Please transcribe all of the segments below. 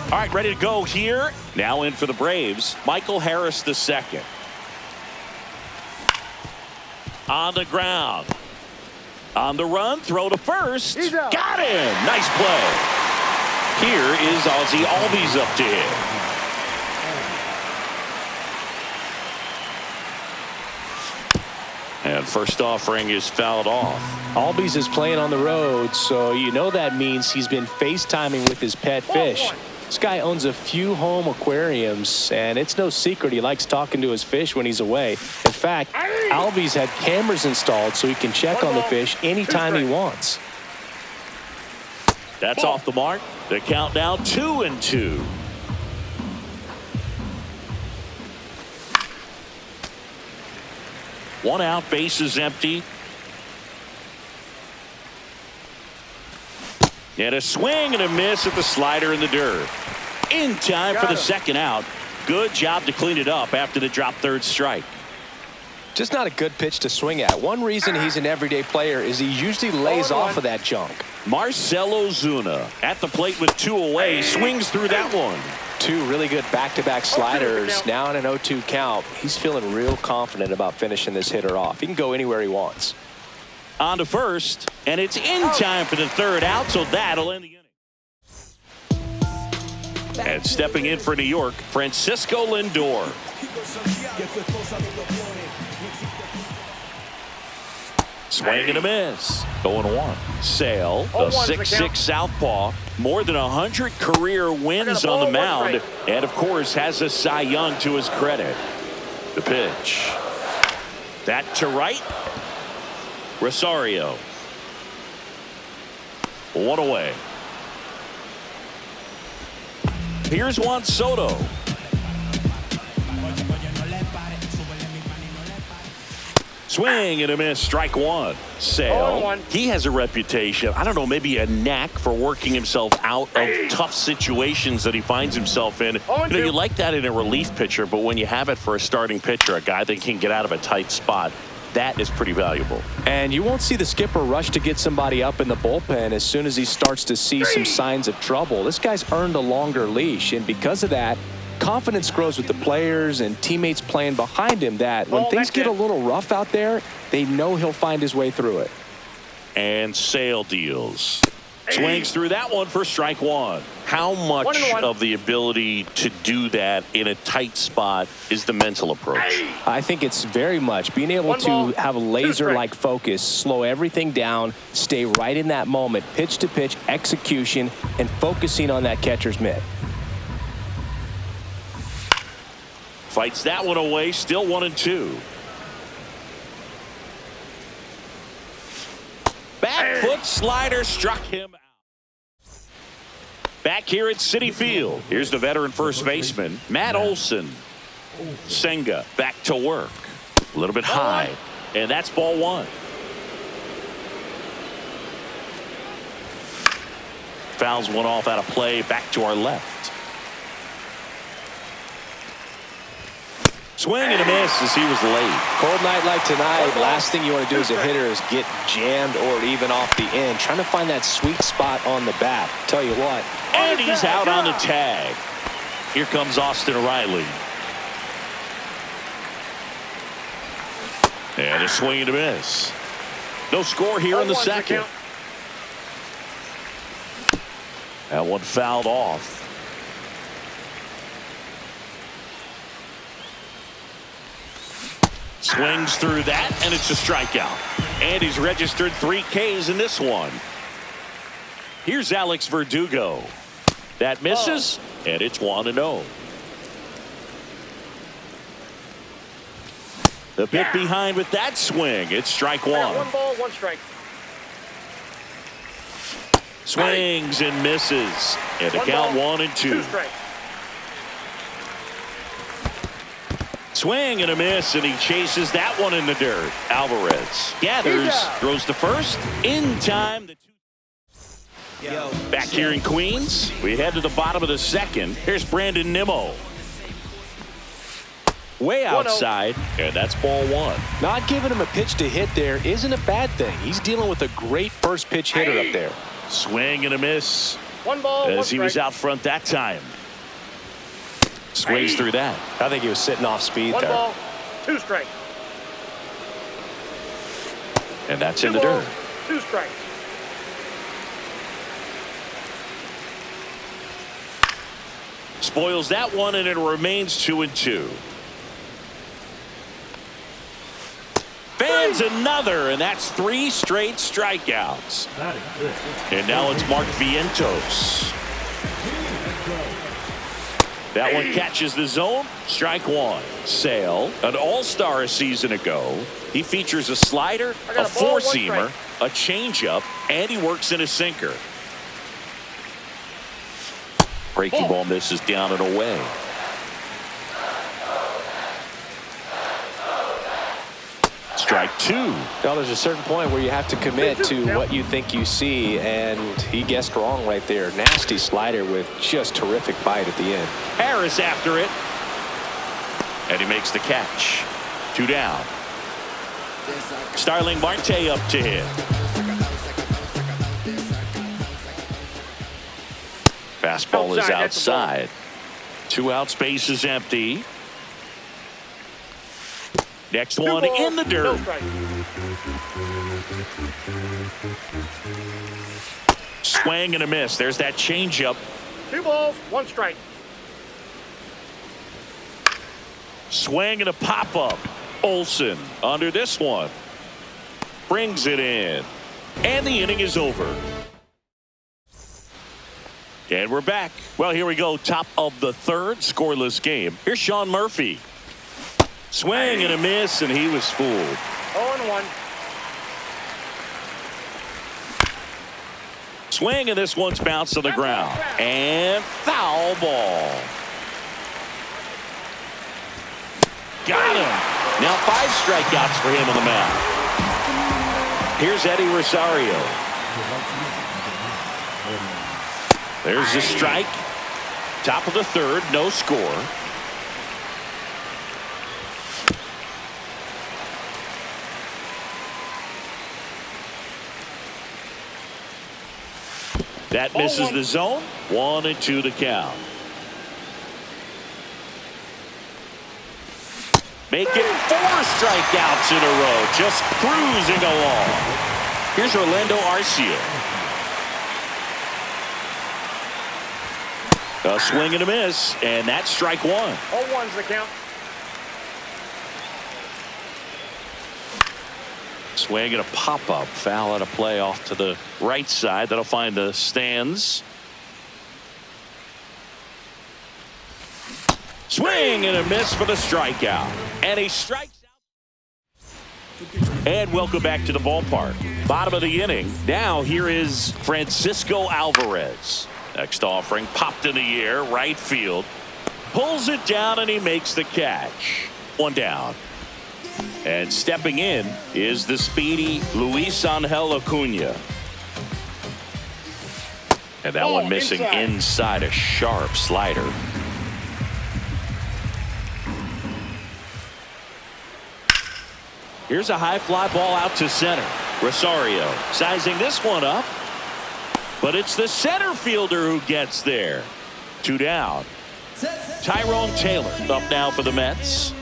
All right, ready to go here. Now in for the Braves, Michael Harris II. On the ground. On the run, throw to first. Got him. Nice play. Here is Ozzie Albies up to hit. And first offering is fouled off. Albies is playing on the road, so you know that means he's been FaceTiming with his pet fish. This guy owns a few home aquariums, and it's no secret he likes talking to his fish when he's away. In fact, Albies had cameras installed so he can check on the fish anytime he wants. That's off the mark. The count now 2-2. One out, base is empty. And a swing and a miss at the slider in the dirt. In time for the second out. Good job to clean it up after the drop third strike. Just not a good pitch to swing at. One reason he's an everyday player is he usually lays off of that junk. Marcell Ozuna at the plate with 2 away. Swings through that one. 2 really good back-to-back sliders. Now in an 0-2 count. He's feeling real confident about finishing this hitter off. He can go anywhere he wants. On to first, and it's in time for the third out, so that'll end the inning. And stepping in for New York, Francisco Lindor. Swing and a miss. 0-1. Sale, a 6'6" southpaw. More than 100 career wins on the mound. And, of course, has a Cy Young to his credit. The pitch. That to right. Rosario. 1 away. Here's Juan Soto. Swing and a miss. Strike 1. Sale. He has a reputation, I don't know, maybe a knack for working himself out of tough situations that he finds himself in. You know, you like that in a relief pitcher, but when you have it for a starting pitcher, a guy that can get out of a tight spot, that is pretty valuable. And you won't see the skipper rush to get somebody up in the bullpen as soon as he starts to see some signs of trouble. This guy's earned a longer leash, and because of that, confidence grows with the players and teammates playing behind him that when things get a little rough out there, they know he'll find his way through it. And Sale deals. Swings through that one for strike 1. How much of the ability to do that in a tight spot is the mental approach? I think it's very much being able to have a laser-like focus, slow everything down, stay right in that moment, pitch to pitch, execution, and focusing on that catcher's mitt. Fights that one away, still 1-2. Back foot slider struck him out. Back here at Citi Field, here's the veteran first baseman, Matt Olson. Senga back to work. A little bit high, and that's ball 1. Fouls one off out of play, back to our left. Swing and a miss as he was late. Cold night like tonight, last thing you want to do as a hitter is get jammed or even off the end. Trying to find that sweet spot on the bat. Tell you what. And he's out on the tag. Here comes Austin Riley. And a swing and a miss. No score here in the second. That one fouled off. Swings through that, and it's a strikeout. And he's registered 3 Ks in this one. Here's Alex Verdugo. That misses, and it's 1-0. The pick behind with that swing. It's strike 1. 1 ball, 1 strike. Swings and misses. And the count 1-2. 2 strikes. Swing and a miss, and he chases that one in the dirt. Alvarez gathers, throws to first, in time. Back here in Queens, we head to the bottom of the second. Here's Brandon Nimmo. Way outside, and that's ball one. Not giving him a pitch to hit there isn't a bad thing. He's dealing with a great first pitch hitter up there. Swing and a miss. One ball, as he was out front that time. Swings through that. I think he was sitting off speed there. 1 ball, 2 strikes. And that's in the dirt. 2 strikes. Spoils that one, and it remains 2-2. Fans another, and that's 3 straight strikeouts. And now it's Mark Vientos. That one catches the zone. Strike one. Sale, an all-star a season ago. He features a slider, a four-seamer, a changeup, and he works in a sinker. Breaking ball misses down and away. Strike two. Well, there's a certain point where you have to commit to what you think you see, and he guessed wrong right there. Nasty slider with just terrific bite at the end. Harris after it. And he makes the catch. 2 down. Starling Marte up to him. Fastball is outside. 2 out, space is empty. Next one in the dirt. Swing and a miss. There's that changeup. 2 balls, 1 strike. Swing and a pop-up. Olsen under this one. Brings it in. And the inning is over. And we're back. Well, here we go. Top of the third. Scoreless game. Here's Sean Murphy. Swing and a miss, and he was fooled. 0-1. Swing, and this one's bounced to the ground. And foul ball. Got him. Now 5 strikeouts for him on the mound. Here's Eddie Rosario. There's the strike. Top of the third, no score. That misses the zone. 1-2 to count. Making 4 strikeouts in a row. Just cruising along. Here's Orlando Arcia. A swing and a miss, and that's strike 1. 0-1's the count. Swing and a pop-up. Foul out of play off to the right side. That'll find the stands. Swing and a miss for the strikeout. And he strikes out. And welcome back to the ballpark. Bottom of the inning. Now here is Francisco Alvarez. Next offering, popped in the air, right field. Pulls it down, and he makes the catch. 1 down. And stepping in is the speedy Luis Angel Acuna. And that one missing inside a sharp slider. Here's a high fly ball out to center. Rosario sizing this one up. But it's the center fielder who gets there. 2 down. Tyrone Taylor up now for the Mets.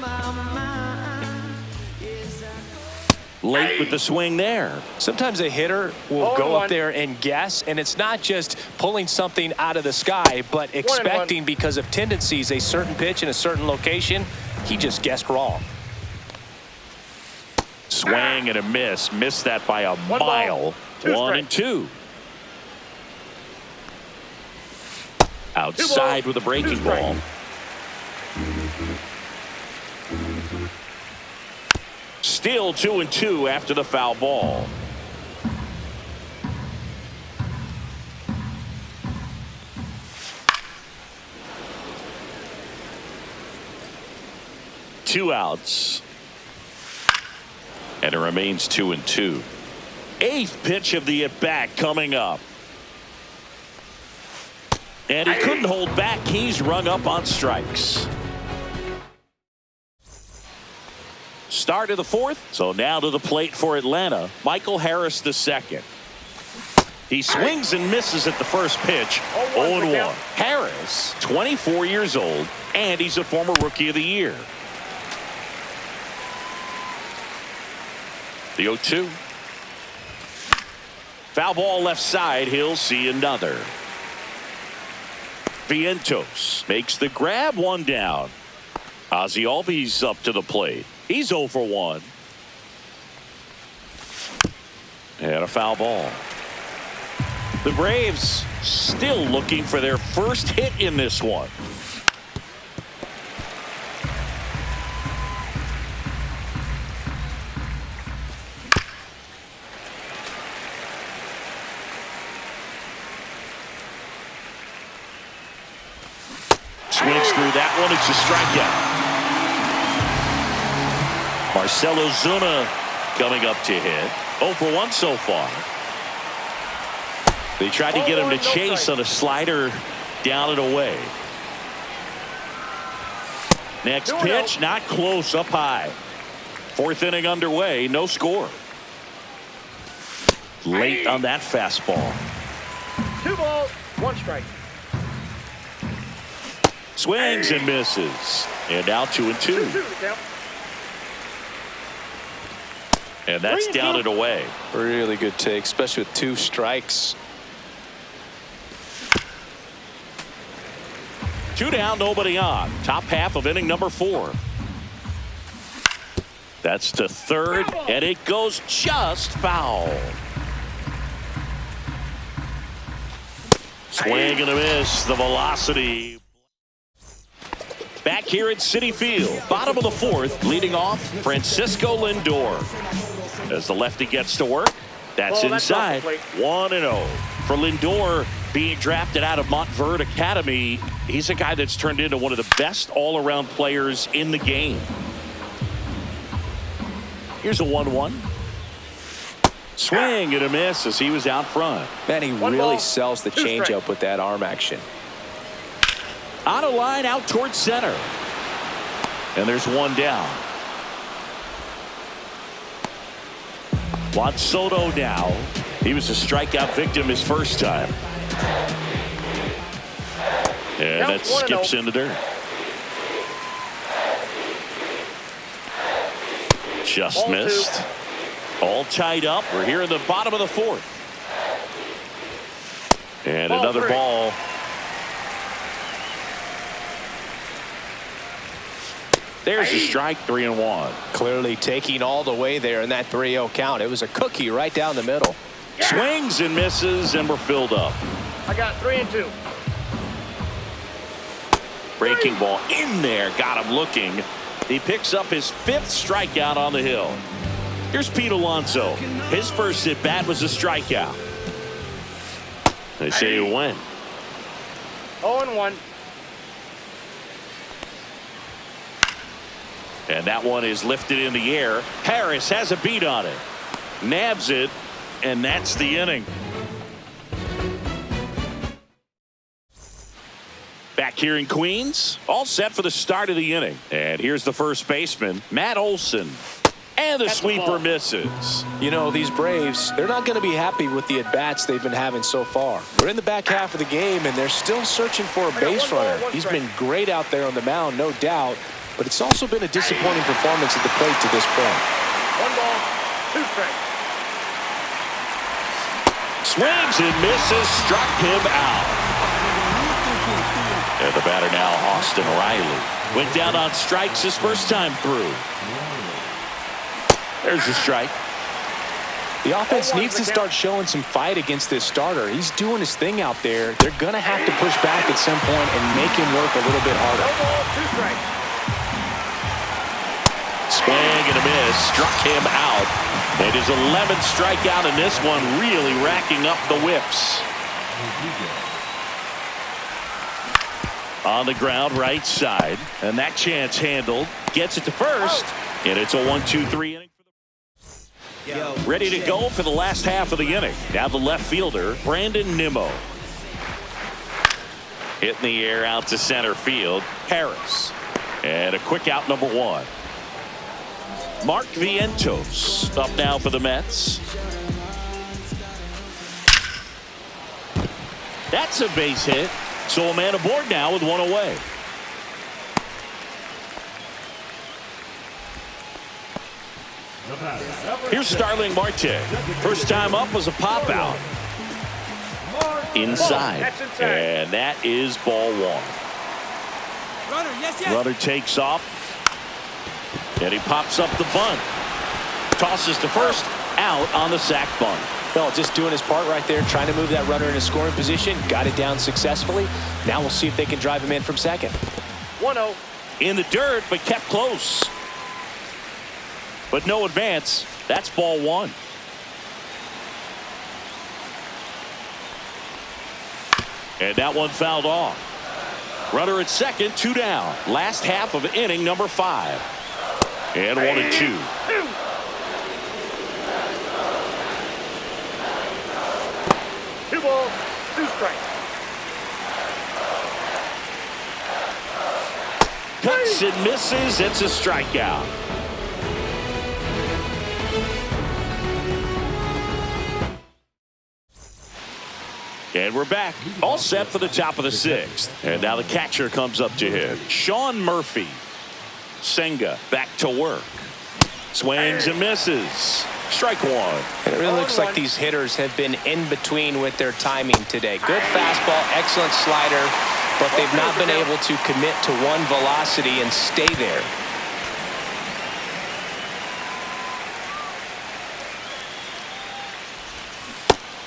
Late with the swing there. Sometimes a hitter will go up there and guess, and it's not just pulling something out of the sky, but expecting because of tendencies a certain pitch in a certain location. He just guessed wrong. Swing and a miss. Missed that by a mile. 1-2. Outside with a breaking ball. Still 2-2 after the foul ball. 2 outs. And it remains 2-2. 8th pitch of the at-bat coming up. And he couldn't hold back. He's rung up on strikes. Start of the 4th. So now to the plate for Atlanta, Michael Harris II. He swings and misses at the first pitch. 0-1. Harris, 24 years old, and he's a former Rookie of the Year. The 0-2. Foul ball left side. He'll see another. Vientos makes the grab, 1 down. Ozzie Albies up to the plate. He's 0 for 1. And a foul ball. The Braves still looking for their first hit in this one. Swings through that one. It's a strikeout. Marcell Ozuna coming up to hit. 0 for 1 so far. They tried to get him to chase on a slider down and away. Next pitch, not close, up high. 4th inning underway, no score. Late on that fastball. 2 balls, 1 strike. Swings and misses. And now 2-2. And that's down and away. Really good take, especially with 2 strikes. 2 down, nobody on. Top half of inning number 4. That's to 3rd, and it goes just foul. Swing and a miss. The velocity. Back here at Citi Field, bottom of the 4th, leading off Francisco Lindor. As the lefty gets to work, that's inside. 1-0 for Lindor, being drafted out of Montverde Academy. He's a guy that's turned into one of the best all-around players in the game. Here's a 1-1. Swing and a miss as he was out front. Man, he really sells the changeup with that arm action. On a line out towards center. And there's 1 down. Juan Soto now. He was a strikeout victim his first time. And that skips in the dirt. Just missed. All tied up. We're here in the bottom of the 4th. And another ball. There's a strike, 3-1. Clearly taking all the way there in that 3-0 count. It was a cookie right down the middle. Swings and misses, and we're filled up. I got 3-2. Breaking ball in there, got him looking. He picks up his 5th strikeout on the hill. Here's Pete Alonso. His first at bat was a strikeout. They say he went. 0-1. And that one is lifted in the air. Harris has a beat on it. Nabs it, and that's the inning. Back here in Queens, all set for the start of the inning. And here's the first baseman, Matt Olson. And the sweeper misses. You know, these Braves, they're not going to be happy with the at-bats they've been having so far. We're in the back half of the game, and they're still searching for a base runner. He's been great out there on the mound, no doubt. But it's also been a disappointing performance at the plate to this point. 1 ball, 2 strikes. Swings and misses, struck him out. And the batter now, Austin Riley. Went down on strikes his first time through. There's a strike. The offense needs to start showing some fight against this starter. He's doing his thing out there. They're going to have to push back at some point and make him work a little bit harder. 1 ball, 2 strikes. Swing and a miss, struck him out. And his 11th strikeout in this one, really racking up the whips. On the ground, right side. And that chance handled. Gets it to first. And it's a 1-2-3 inning. Ready to go for the last half of the inning. Now the left fielder, Brandon Nimmo. Hitting the air out to center field. Harris. And a quick out, number 1. Mark Vientos up now for the Mets. That's a base hit. So a man aboard now with one away. Here's Starling Marte. First time up was a pop out. Inside. And that is ball 1. Runner takes off. And he pops up the bunt. Tosses to first. Out on the sac bunt. Well, just doing his part right there, trying to move that runner in a scoring position. Got it down successfully. Now we'll see if they can drive him in from second. 1-0. In the dirt, but kept close. But no advance. That's ball 1. And that one fouled off. Runner at second, 2 down. Last half of inning number 5. And 1-2. 2 balls, 2 strikes. Cuts and misses. It's a strikeout. And we're back. All set for the top of the 6th. And now the catcher comes up to him. Sean Murphy. Senga back to work. Swings and misses. Strike 1. And it really looks like these hitters have been in between with their timing today. Good fastball, excellent slider, but they've not been able to commit to one velocity and stay there.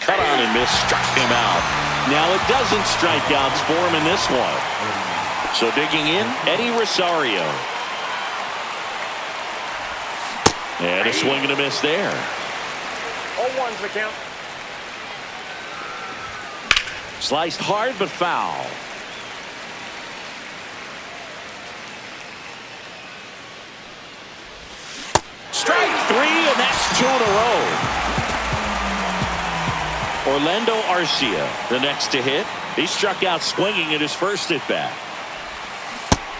Cut on and miss, struck him out. Now it doesn't strike outs for him in this one. So digging in, Eddie Rosario. And a swing and a miss there. 0-1's the count. Sliced hard but foul. Strike 3, and that's 2 in a row. Orlando Arcia, the next to hit. He struck out swinging at his first at bat.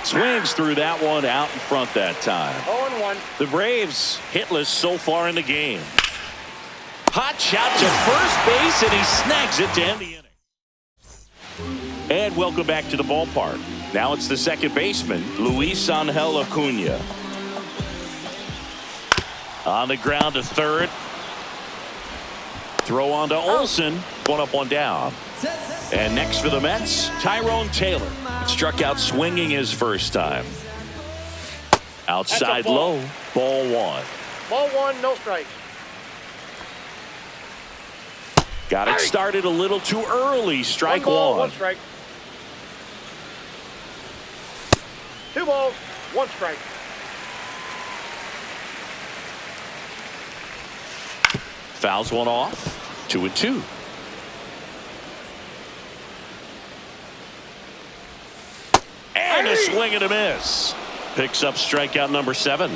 Swings through that one out in front that time. 0-1. The Braves hitless so far in the game. Hot shot to first base, and he snags it to end the inning. And welcome back to the ballpark. Now it's the second baseman, Luis Angel Acuna. On the ground to third. Throw on to Olsen. 1 up, 1 down. And next for the Mets, Tyrone Taylor. Struck out swinging his first time. Outside low, ball 1. Ball 1, no strikes. Got it started a little too early. Strike 1 ball, 1. 1 strike. 2 balls, 1 strike. Fouls one off. 2-2. And a swing and a miss. Picks up strikeout number 7.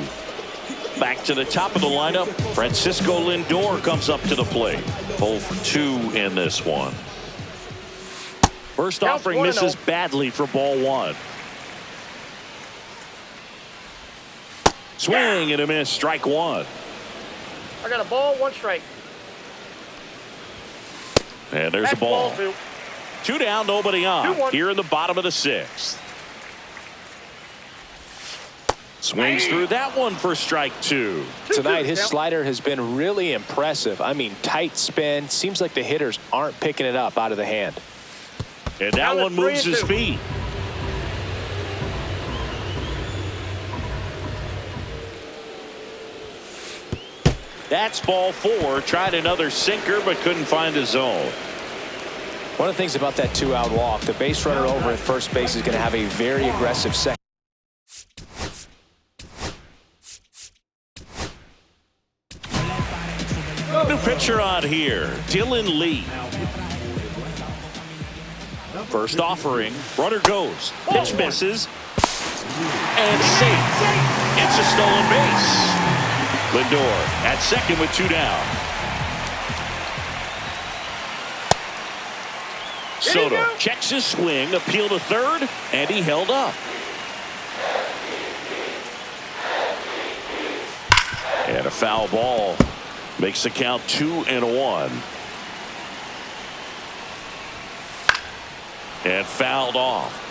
Back to the top of the lineup. Francisco Lindor comes up to the plate. 0 for 2 in this one. First offering misses badly for ball 1. Swing and a miss. Strike 1. I got a ball, 1 strike. And there's That's a ball. ball 2. 2 down, nobody on. 2-1. Here in the bottom of the 6th. Swings through that one for strike 2. Tonight, his slider has been really impressive. I mean, tight spin. Seems like the hitters aren't picking it up out of the hand. And that one moves his 3-2. feet. That's ball 4. Tried another sinker, but couldn't find the zone. One of the things about that 2-out walk, the base runner over at first base is going to have a very aggressive second. New pitcher on here, Dylan Lee. First offering. Runner goes. Pitch misses. And safe. It's a stolen base. Lindor at second with 2 down. Soto checks his swing, appeal to third, and he held up. And a foul ball makes the count 2-1. And fouled off.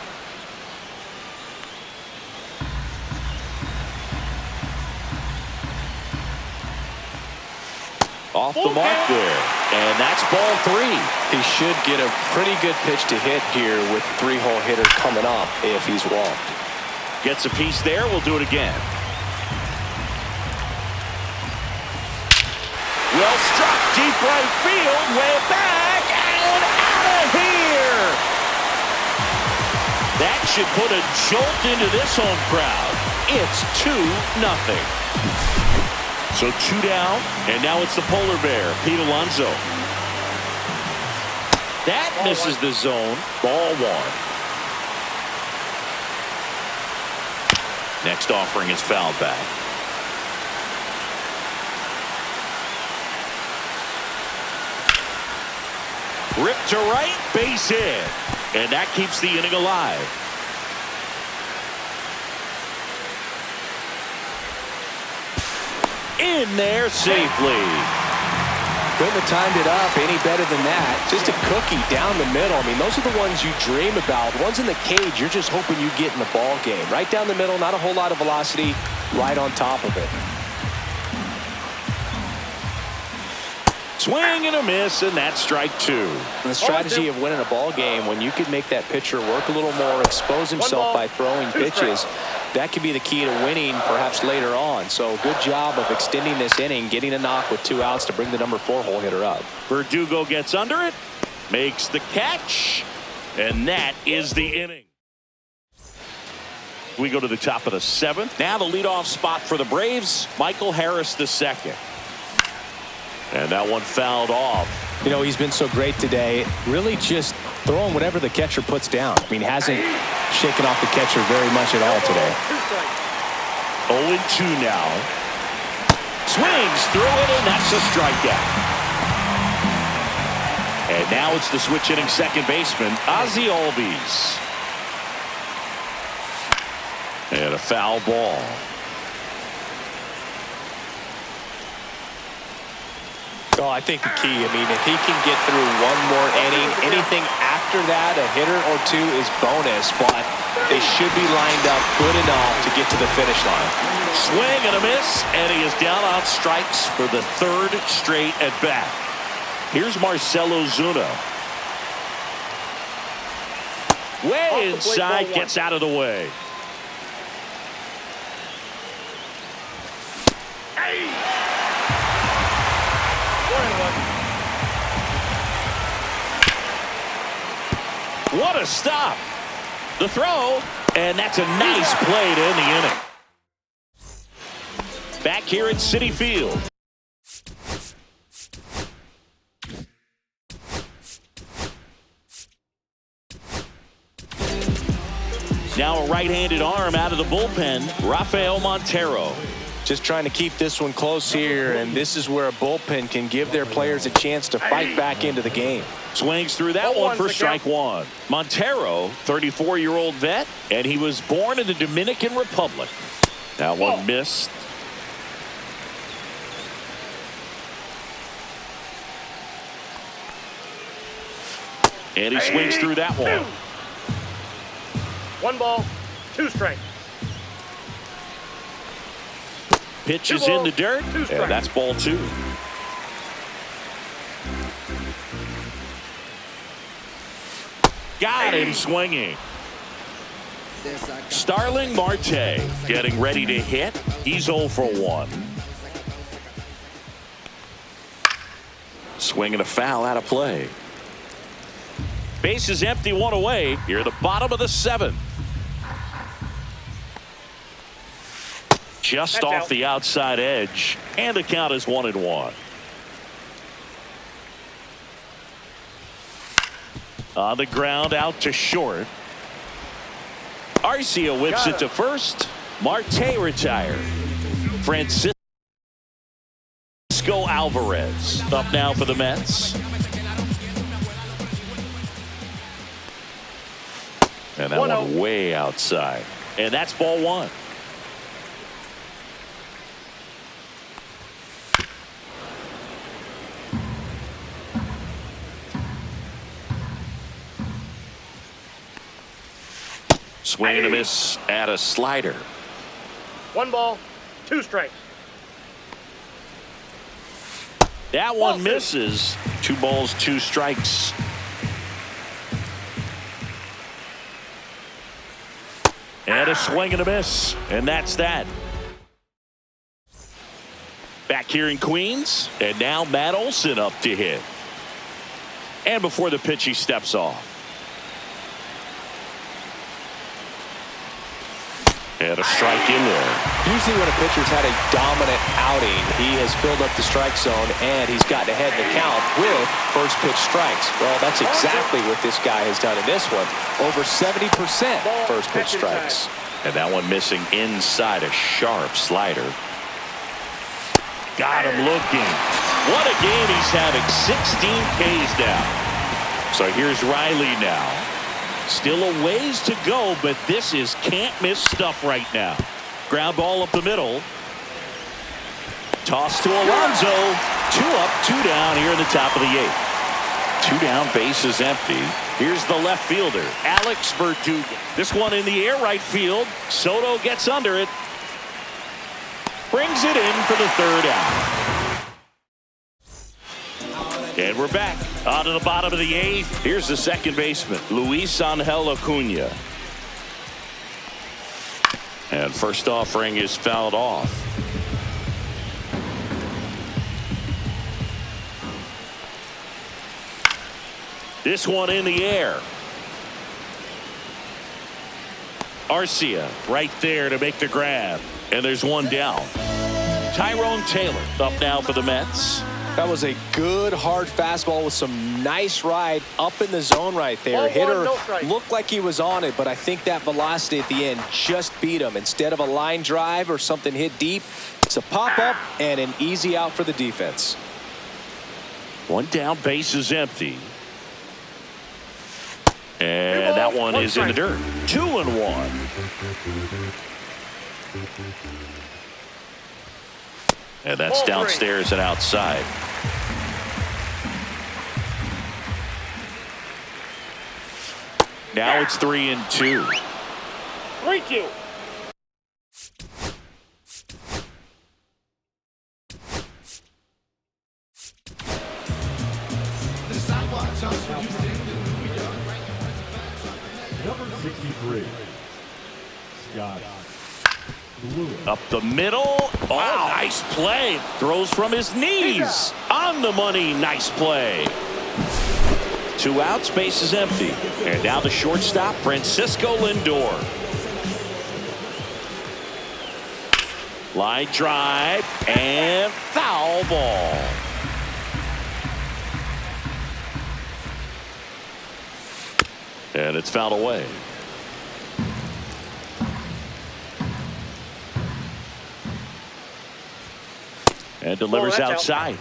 Off the mark there. And that's ball 3. He should get a pretty good pitch to hit here with 3-hole hitter coming up if he's walked. Gets a piece there. We'll do it again. Well struck. Deep right field. Way back. And out of here. That should put a jolt into this home crowd. It's 2-0. So 2 down, and now it's the polar bear, Pete Alonso. That misses the zone. Ball 1. Next offering is fouled back. Ripped to right, base hit. And that keeps the inning alive. In there safely. Couldn't have timed it up any better than that. Just a cookie down the middle. I mean, those are the ones you dream about. Ones in the cage, you're just hoping you get in the ball game. Right down the middle, not a whole lot of velocity, right on top of it. Swing and a miss, and that's strike 2. The strategy of winning a ball game, when you could make that pitcher work a little more, expose himself by throwing pitches, that could be the key to winning perhaps later on. So good job of extending this inning, getting a knock with 2 outs to bring the number 4-hole hitter up. Verdugo gets under it, makes the catch, and that is the inning. We go to the top of the 7th. Now the leadoff spot for the Braves, Michael Harris II. And that one fouled off. You know, he's been so great today. Really just throwing whatever the catcher puts down. I mean, hasn't shaken off the catcher very much at all today. 0-2 now. Swings through it, and that's a strikeout. And now it's the switch hitting second baseman, Ozzie Albies. And a foul ball. Oh, I think the key, I mean, if he can get through one more inning, anything after that, a hitter or 2 is bonus, but they should be lined up good enough to get to the finish line. Swing and a miss, and he is down on strikes for the 3rd straight at bat. Here's Marcelo Zuna. Way inside, gets out of the way. What a stop. The throw, and that's a nice play to end the inning. Back here at Citi Field. Now a right-handed arm out of the bullpen, Rafael Montero. Just trying to keep this one close here, and this is where a bullpen can give their players a chance to fight back into the game. Swings through that one for strike 1. Montero, 34-year-old vet, and he was born in the Dominican Republic. That one missed. And he swings through that one. 1 ball, 2 strikes. Pitch is in the dirt, and that's ball 2. Got him swinging. Starling Marte getting ready to hit. He's 0 for 1. Swinging a foul out of play. Base is empty, 1 away. Here at the bottom of the 7th. Just off the outside edge, and the count is 1-1. On the ground, out to short. Arcia whips it to first. Marte retired. Francisco Alvarez up now for the Mets. And that one way outside. And that's ball one. Swing and a miss at a slider. 1 ball, 2 strikes. That one misses. 2 balls, 2 strikes. And a swing and a miss. And that's that. Back here in Queens. And now Matt Olson up to hit. And before the pitch, he steps off. And a strike in there. Usually when a pitcher's had a dominant outing, he has filled up the strike zone and he's gotten ahead in the count with first pitch strikes. Well, that's exactly what this guy has done in this one. Over 70% first pitch strikes. And that one missing inside a sharp slider. Got him looking. What a game he's having. 16 Ks now. So here's Riley now. Still a ways to go, but this is can't miss stuff right now. Ground ball up the middle. Toss to Alonso. 2 up, 2 down here in the top of the 8th. 2 down, base is empty. Here's the left fielder, Alex Verdugo. This one in the air right field. Soto gets under it. Brings it in for the 3rd out. And we're back on to the bottom of the 8th. Here's the second baseman, Luis Angel Acuna. And first offering is fouled off. This one in the air. Arcia right there to make the grab. And there's one down. Tyrone Taylor up now for the Mets. That was a good hard fastball with some nice ride up in the zone right there. Hitter looked like he was on it, but I think that velocity at the end just beat him. Instead of a line drive or something hit deep, it's a pop up and an easy out for the defense. 1 down, base is empty. And that one is in the dirt. 2-1. And that's downstairs and outside. Now it's 3-2. 3-2. Number 63, Scott. Up the middle. Oh, nice play. Throws from his knees. On the money. Nice play. 2 outs. Base is empty. And now the shortstop, Francisco Lindor. Line drive and foul ball. And it's fouled away. And delivers outside.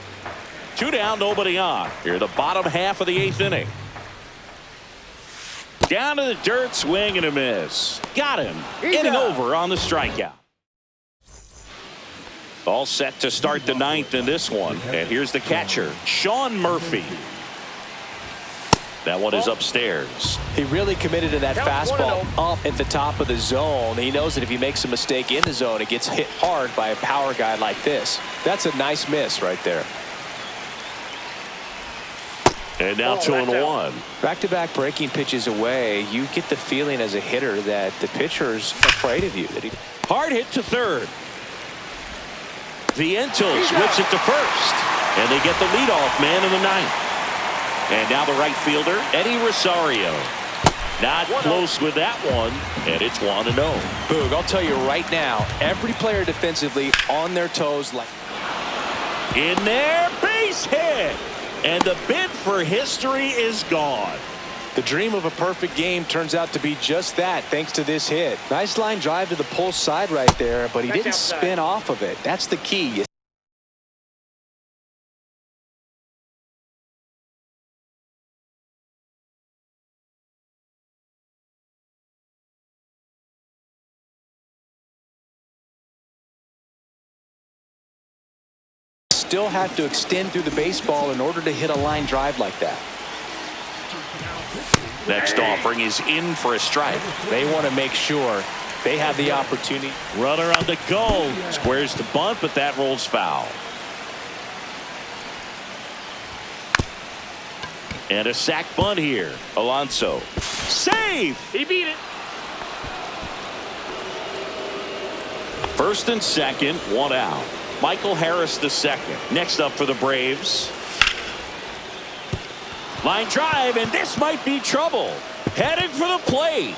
2 down, nobody on. Here, the bottom half of the 8th inning. Down to the dirt, swing and a miss. Got him. Inning over on the strikeout. All set to start the 9th in this one. And here's the catcher, Sean Murphy. That one is upstairs. He really committed to that fastball up at the top of the zone. He knows that if he makes a mistake in the zone, it gets hit hard by a power guy like this. That's a nice miss right there. And now 2-1. Back-to-back breaking pitches away, you get the feeling as a hitter that the pitcher's afraid of you. Hard hit to third. Vientos whips it to first. And they get the leadoff man in the 9th. And now the right fielder, Eddie Rosario. Not close with that one, and it's 1-0. Boog, I'll tell you right now, every player defensively on their toes. In there, base hit. And the bid for history is gone. The dream of a perfect game turns out to be just that thanks to this hit. Nice line drive to the pull side right there, but he didn't spin off of it. That's the key. Still have to extend through the baseball in order to hit a line drive like that. Next offering is in for a strike. They want to make sure they have the opportunity. Runner on the go. Squares the bunt, but that rolls foul. And a sac bunt here. Alonso. Save! He beat it. First and second, one out. Michael Harris the second. Next up for the Braves. Line drive, and this might be trouble. Headed for the plate.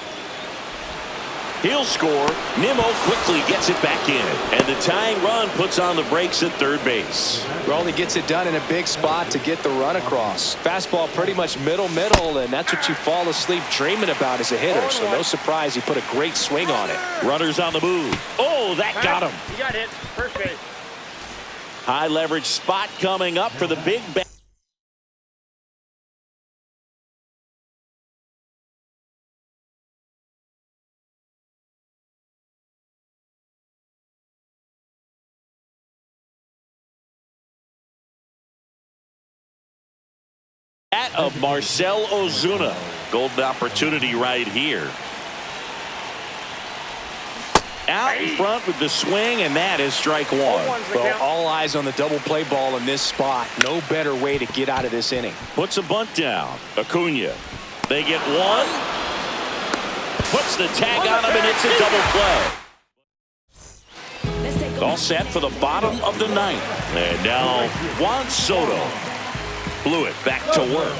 He'll score. Nimmo quickly gets it back in. And the tying run puts on the brakes at third base. Well, he gets it done in a big spot to get the run across. Fastball pretty much middle, and that's what you fall asleep dreaming about as a hitter. So no surprise he put a great swing on it. Runners on the move. Oh, that got him. He got hit. First base. High leverage spot coming up for the big bat. Of Marcell Ozuna. Golden opportunity right here. Out in front with the swing, and that is strike one. Well, all eyes on the double play ball in this spot. No better way to get out of this inning. Puts a bunt down. Acuna. They get one. Puts the tag on him, and it's a double play. All set for the bottom of the ninth. And now Juan Soto. Blew it back to work.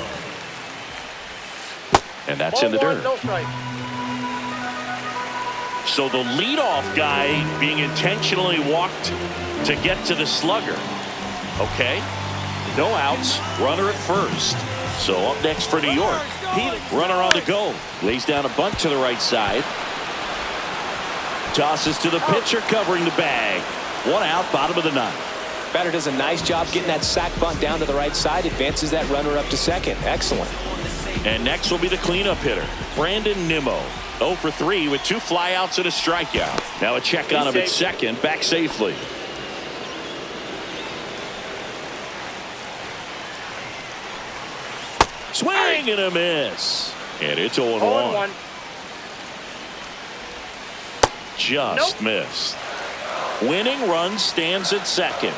And that's in the dirt. No strike. So the leadoff guy being intentionally walked to get to the slugger. Okay. No outs. Runner at first. So up next for New York. Runner on the go. Lays down a bunt to the right side. Tosses to the pitcher covering the bag. One out, bottom of the ninth. Batter does a nice job getting that sac bunt down to the right side. Advances that runner up to second. Excellent. And next will be the cleanup hitter, Brandon Nimmo. 0 for 3 with 2 flyouts and a strikeout. Now a check on him at second. Back safely. Swing and a miss. And it's 0-1. Just missed. Winning run stands at second.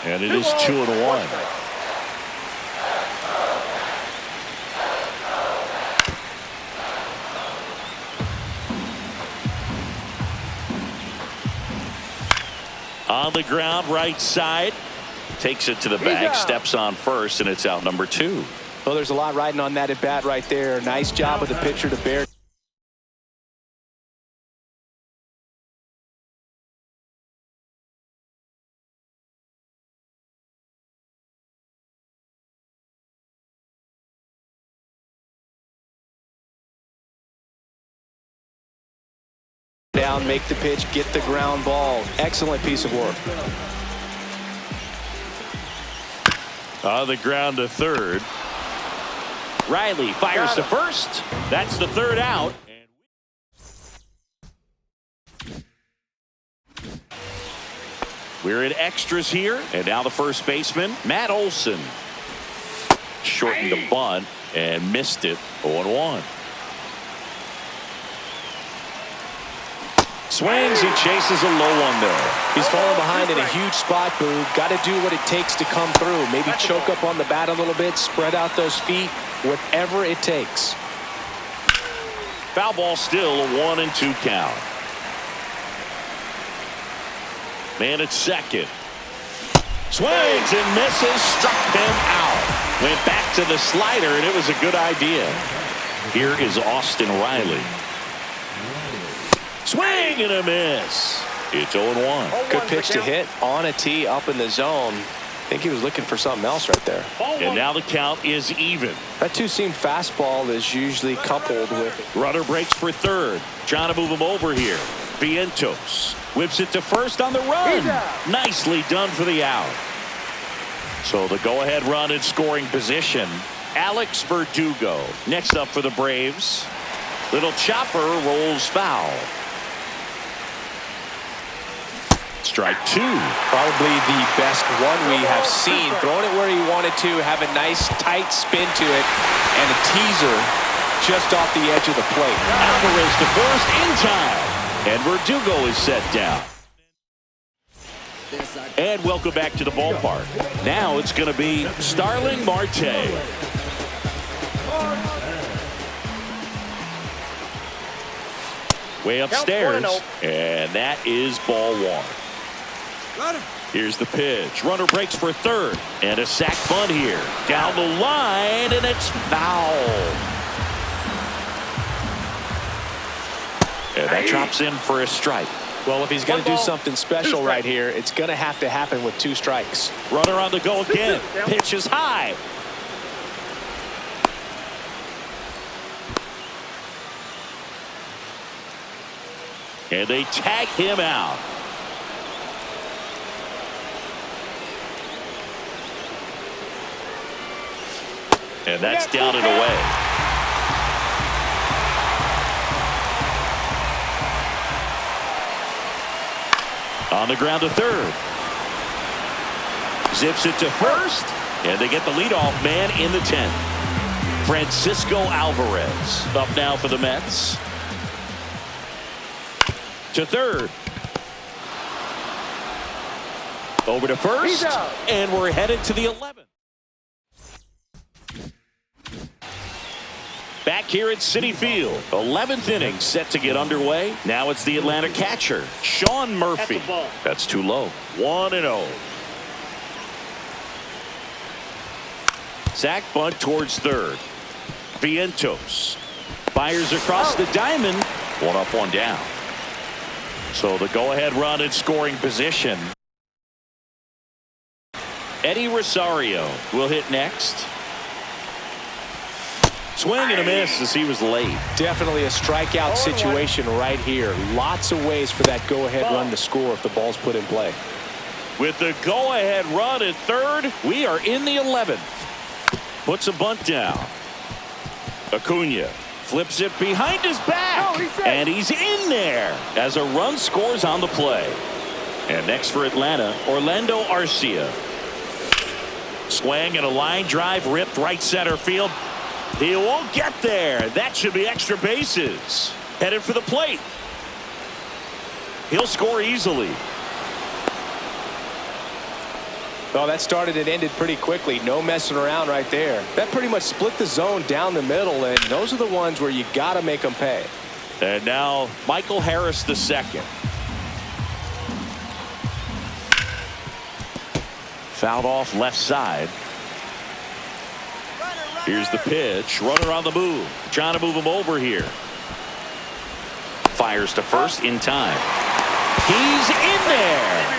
And it is 2-1. On the ground, right side. Takes it to the bag, steps on first, and it's out number 2. Well, there's a lot riding on that at bat right there. Nice job of the pitcher to bear. Down, make the pitch, get the ground ball. Excellent piece of work. On the ground to third. Riley fires to first. That's the third out. We're in extras here. And now the first baseman, Matt Olson. Shortened the bunt and missed it. 0-1. Swings, he chases a low one there. He's falling behind in a huge spot, Boo. Got to do what it takes to come through. Maybe choke up on the bat a little bit, spread out those feet, whatever it takes. Foul ball still, a 1-2 count. Man at second. Swings and misses, struck him out. Went back to the slider, and it was a good idea. Here is Austin Riley. Swing and a miss. It's 0-1. Good pitch to hit on a tee up in the zone. think he was looking for something else right there. And now the count is even. That two-seam fastball is usually coupled with. Runner breaks for third. Trying to move him over here. Vientos whips it to first on the run. Nicely done for the out. So the go-ahead run in scoring position. Alex Verdugo next up for the Braves. Little chopper rolls foul. Strike two. Probably the best one we have seen. Throwing it where he wanted to, have a nice tight spin to it, and a teaser just off the edge of the plate. Alvarez to first in time. And Verdugo is set down. And welcome back to the ballpark. Now it's going to be Starling Marte. Way upstairs. And that is ball one. Here's the pitch. Runner breaks for third. And a sac bunt here. Down the line, and it's foul. And that drops in for a strike. Well, if he's going to do something special right here, it's going to have to happen with 2 strikes. Runner on the go again. Pitch is high. And they tag him out. And that's down and away. On the ground to third. Zips it to first. And they get the leadoff man in the 10th. Francisco Alvarez up now for the Mets. To third. Over to first. And we're headed to the 11th. Back here at Citi Field. 11th inning set to get underway. Now it's the Atlanta catcher, Sean Murphy. That's too low. 1-0. Sac bunt towards third. Vientos fires across the diamond. 1 up, 1 down. So the go-ahead run in scoring position. Eddie Rosario will hit next. Swing and a miss as he was late. Definitely a strikeout situation right here. Lots of ways for that go-ahead run to score if the ball's put in play. With the go-ahead run at third, we are in the 11th. Puts a bunt down. Acuna flips it behind his back. And he's in there as a run scores on the play. And next for Atlanta, Orlando Arcia. Swing and a line drive ripped right center field. He won't get there. That should be extra bases. Headed for the plate. He'll score easily. Oh, that started and ended pretty quickly. No messing around right there. That pretty much split the zone down the middle, and those are the ones where you got to make them pay. And now Michael Harris the second. Fouled off left side. Here's the pitch. Runner on the move. Trying to move him over here. Fires to first in time. He's in there.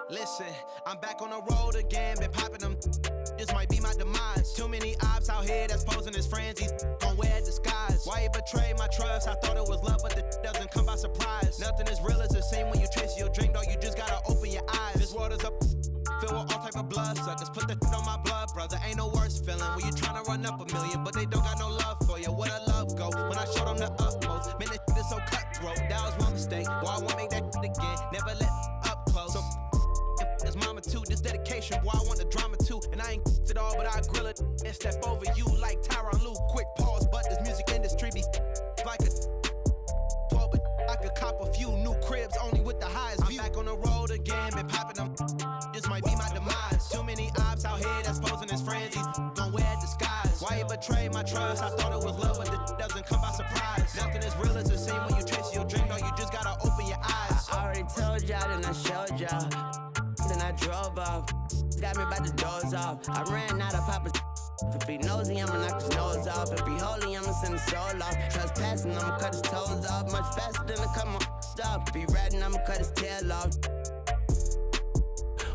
Listen, I'm back on the road again, been popping them. This might be my demise. Too many ops out here that's posing as friends. He's gon' wear disguise. Why you betray my trust? I thought it was love, but the doesn't come by surprise. Nothing as real as the same when you trace your drink, dog. You just gotta open your eyes. This world is up, filled with all type of blood suckers. Put the on my blood, brother. Ain't no worse. feeling when you tryna run up a million, but they don't got no love for you. Where the love go? When I showed them the utmost, man, that shit is so cutthroat. That was my mistake. Boy, I won't make that shit again. Never let up close. So his mama too. This dedication, boy, I want the drama too. And I ain't it all, but I grill it and step over you like Tyronn Lue. Quick pause, but this music industry be like a but I could cop a few new cribs only with the highest view. I'm back on the road again, been popping them. This might be my demise. Too many ops out here that's posing as friends. These gon' wear disguise. Why you betray my trust? I thought it was love, but it doesn't come by surprise. Nothing as real as the scene when you chase your dream. No, you just gotta open your eyes. I already told y'all, then I showed y'all. Then I drove off. Got me by the doors off. I ran out of Papa's. If he nosy, I'ma knock his nose off. If he holy, I'ma send his soul off. Trespassing, I'ma cut his toes off. Much faster than I cut my off. If he ratting, I'ma cut his tail off.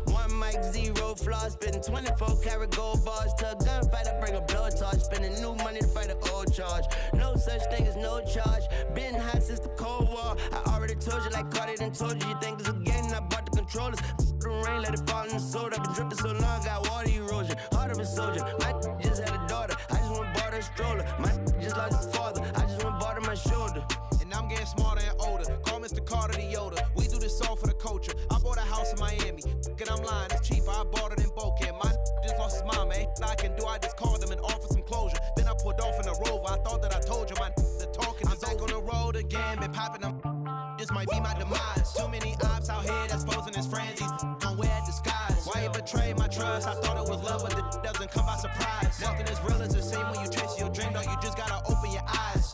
One mic, zero flaws. Spitting 24 karat gold bars. To a gunfight, I bring a blowtorch. Spending new money to fight an old charge. No such thing as no charge. Been hot since the Cold War. I already told you like Cardi done told you. You think it's a game? I bought the controllers. The rain, let it fall in the soda. I've been dripping so long, got water erosion. Heart of a soldier. My just had a daughter. I just went bought her a stroller. My just lost his father. I just went bought her my shoulder. And I'm getting smarter and older. Call Mr. Carter the Yoda. We do this all for the culture. I bought a house in Miami. And I'm lying, it's cheaper. I bought it in Boca. My just lost his mom, man. I can do. I just called him and offered some closure. Then I pulled off in a Rover. I thought that I told you my the talking. I'm back on the road again, been popping them. This might be my demise. Too many ops out here that's posing as friends. These gon' wear disguise. Why you betray my trust? I thought it was love, but it doesn't come by surprise. Nothing as real as the same when you chase your dream. No, you just gotta open your eyes.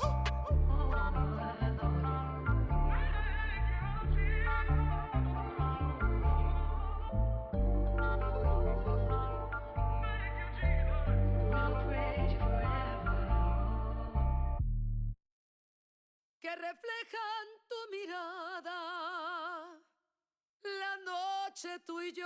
Que reflejan tu mirada, la noche tú y yo.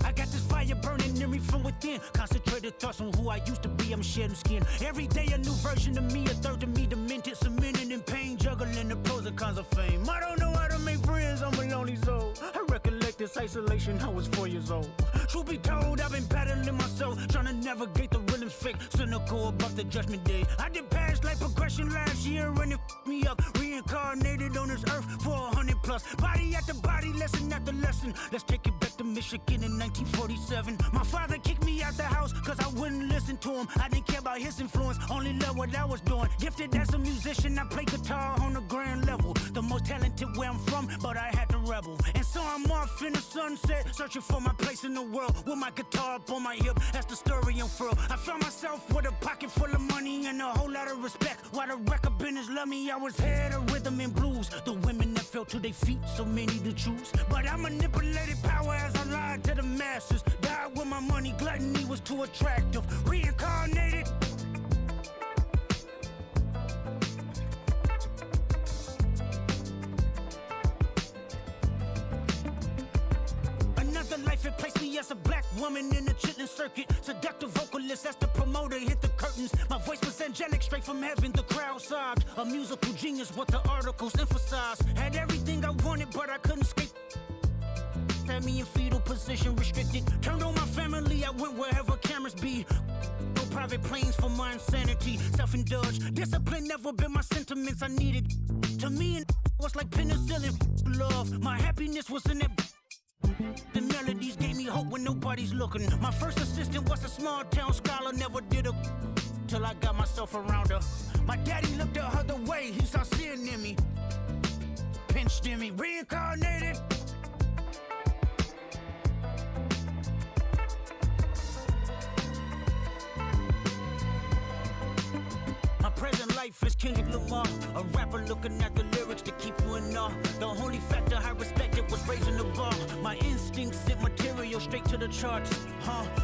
I got this fire burning in me from within. Concentrated thoughts on who I used to be. I'm shedding skin. Every day a new version of me, a third of me demented, cemented in pain, juggling the pros and cons of fame. I don't know how to make friends, I'm a lonely soul. I recollect this isolation, I was 4 years old. Truth be told, I've been battling myself, trying to navigate the rhythms fake, cynical about the judgment day. I did past life progression last year and it f***ed me up. Reincarnated on this earth for 100 plus. Body after body, lesson after lesson. Let's take it back to Michigan in 1947. My father kicked me out the house cause I wouldn't listen to him. I didn't care about his influence, only loved what I was doing. Gifted as a musician, I play guitar on the grand level. The most talented where I'm from, but I had to rebel. And so I'm off in the sunset, searching for my place in the world. With my guitar up on my hip, that's the story unfurl. I found myself with a pocket full of money and a whole lot of respect. While the record business loved me, I was head of rhythm and blues. The women that fell to their feet, so many to choose. But I manipulated power as I lied to the masses. Died with my money, gluttony was too attractive. Reincarnated. Life it placed me as a black woman in the chitlin circuit. Seductive vocalist as the promoter hit the curtains. My voice was angelic straight from heaven. The crowd sobbed. A musical genius, what the articles emphasized. Had everything I wanted, but I couldn't escape. Had me in fetal position, restricted. Turned on my family, I went wherever cameras be. No private planes for my insanity. Self-indulged, discipline never been my sentiments I needed. To me, it was like penicillin. Love, my happiness was in it. The melodies gave me hope when nobody's looking. My first assistant was a small town scholar, never did a till I got myself around her. My daddy looked at her the way he saw sin in me, pinched in me, reincarnated. My present life is Kendrick Lamar, a rapper looking at the lyrics to keep you in awe. The only factor I respected was raising the bar. My instincts sent material straight to the charts.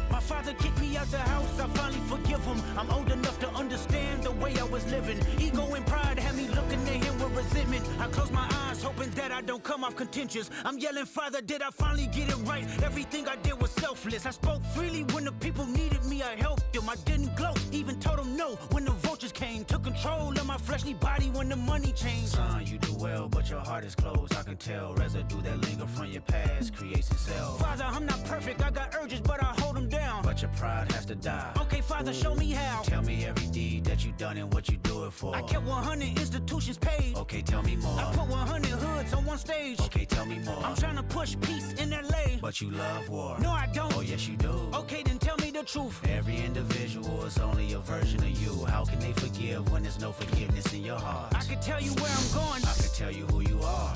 My father kicked me out the house, I finally forgive him. I'm old enough to understand the way I was living. Ego and pride had me looking at him with resentment. I close my eyes, hoping that I don't come off contentious. I'm yelling, Father, did I finally get it right? Everything I did was selfless. I spoke freely when the people needed me, I helped them. I didn't gloat, even told them know when the vultures came. Took control of my fleshly body when the money changed. Son, you do well, but your heart is closed. I can tell residue that linger from your past creates itself. Father, I'm not perfect. I got urges, but I hold them down. But your pride has to die. Okay, Father, show me how. Tell me every deed that you done and what you do it for. I kept 100 institutions paid. Okay, tell me more. I put 100 hoods on one stage. Okay, tell me more. I'm trying to push peace in LA. But you love war. No, I don't. Oh, yes, you do. Okay, then tell me the truth. Every individual is only a version of you. How can they forgive when there's no forgiveness in your heart? I can tell you where I'm going. I can tell you who you are.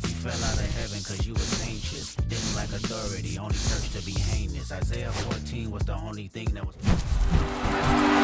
You fell out of heaven cause you was anxious. Didn't like authority, only searched to be heinous. Isaiah 14 was the only thing that was...